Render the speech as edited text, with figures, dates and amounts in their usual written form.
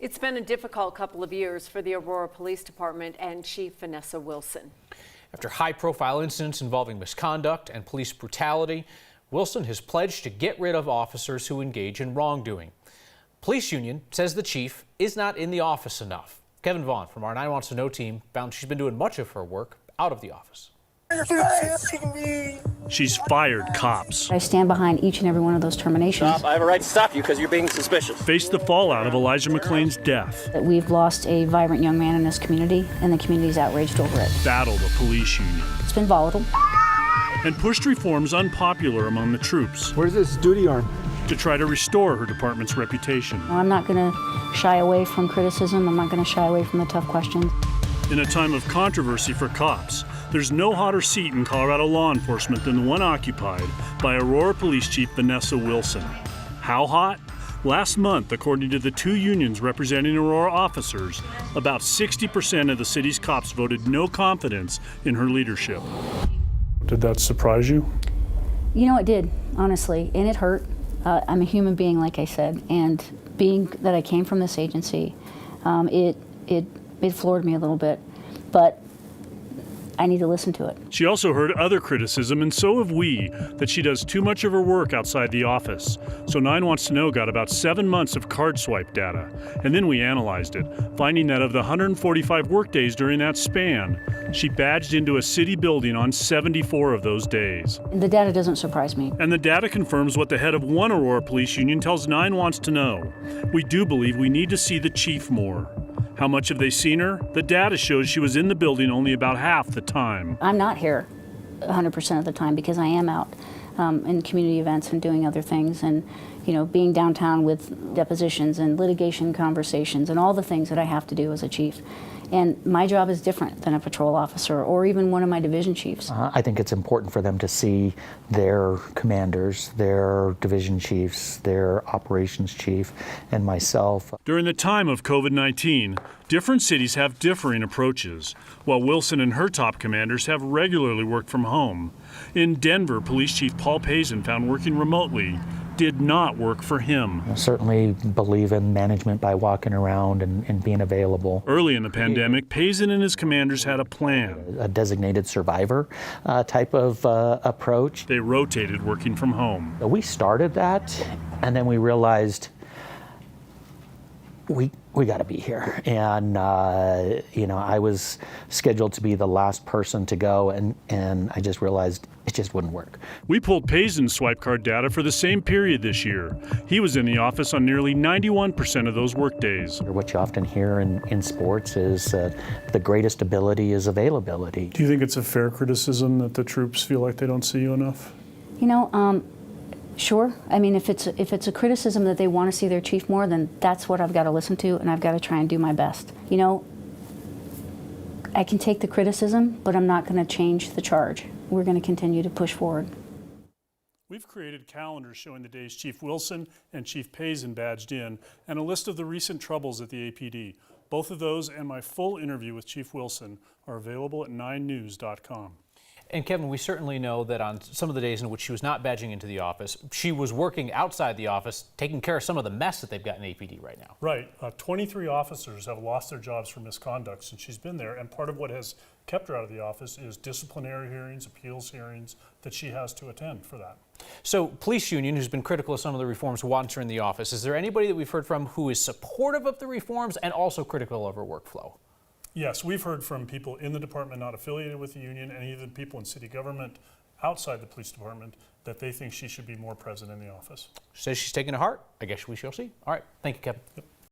It's been a difficult couple of years for the Aurora Police Department and Chief Vanessa Wilson. After high-profile incidents involving misconduct and police brutality, Wilson has pledged to get rid of officers who engage in wrongdoing. Police union says the chief is not in the office enough. Kevin Vaughn from our 9 Wants to Know team found she's been doing much of her work out of the office. She's fired cops. I stand behind each and every one of those terminations. Stop. I have a right to stop you because you're being suspicious. Faced the fallout of Elijah McClain's death. We've lost a vibrant young man in this community, and the community's outraged over it. Battled a police union. It's been volatile. And pushed reforms unpopular among the troops. Where's this duty arm? To try to restore her department's reputation. I'm not going to shy away from criticism. I'm not going to shy away from the tough questions. In a time of controversy for cops, there's no hotter seat in Colorado law enforcement than the one occupied by Aurora Police Chief Vanessa Wilson. How hot? Last month, according to the 2 unions representing Aurora officers, about 60% of the city's cops voted no confidence in her leadership. Did that surprise you? You know, it did, honestly, and it hurt. I'm a human being, like I said, and being that I came from this agency, it floored me a little bit, but I need to listen to it. She also heard other criticism, and so have we, that she does too much of her work outside the office. So 9 Wants to Know got about 7 months of card swipe data, and then we analyzed it, finding that of the 145 workdays during that span, she badged into a city building on 74 of those days. The data doesn't surprise me. And the data confirms what the head of one Aurora police union tells 9 Wants to Know. We do believe we need to see the chief more. How much have they seen her? The data shows she was in the building only about half the time. I'm not here 100% of the time because I am out in community events and doing other things, and being downtown with depositions and litigation conversations and all the things that I have to do as a chief. And my job is different than a patrol officer or even one of my division chiefs. I think it's important for them to see their commanders, their division chiefs, their operations chief, and myself. During the time of COVID-19, different cities have differing approaches, while Wilson and her top commanders have regularly worked from home. In Denver, Police Chief Paul Pazin found working remotely did not work for him. I certainly believe in management by walking around and being available. Early in the pandemic, Pazin and his commanders had a plan. A designated survivor type of approach. They rotated working from home. We started that, and then we realized we got to be here. And I was scheduled to be the last person to go, and I just realized it just wouldn't work. We pulled Pazin's swipe card data for the same period this year. He was in the office on nearly 91% of those work days. What you often hear in sports is the greatest ability is availability. Do you think it's a fair criticism that the troops feel like they don't see you enough? Sure. I mean, if it's a criticism that they want to see their chief more, then that's what I've got to listen to, and I've got to try and do my best. I can take the criticism, but I'm not going to change the charge. We're going to continue to push forward. We've created calendars showing the days Chief Wilson and Chief Pazin badged in, and a list of the recent troubles at the APD. Both of those and my full interview with Chief Wilson are available at 9news.com. And Kevin, we certainly know that on some of the days in which she was not badging into the office, she was working outside the office, taking care of some of the mess that they've got in APD right now. Right. 23 officers have lost their jobs for misconduct since she's been there, and part of what has kept her out of the office is disciplinary hearings, appeals hearings that she has to attend for that. So, police union, who's been critical of some of the reforms, wants her in the office. Is there anybody that we've heard from who is supportive of the reforms and also critical of her workflow? Yes, we've heard from people in the department not affiliated with the union, and even people in city government outside the police department, that they think she should be more present in the office. She says she's taking to heart. I guess we shall see. All right. Thank you, Kevin. Yep.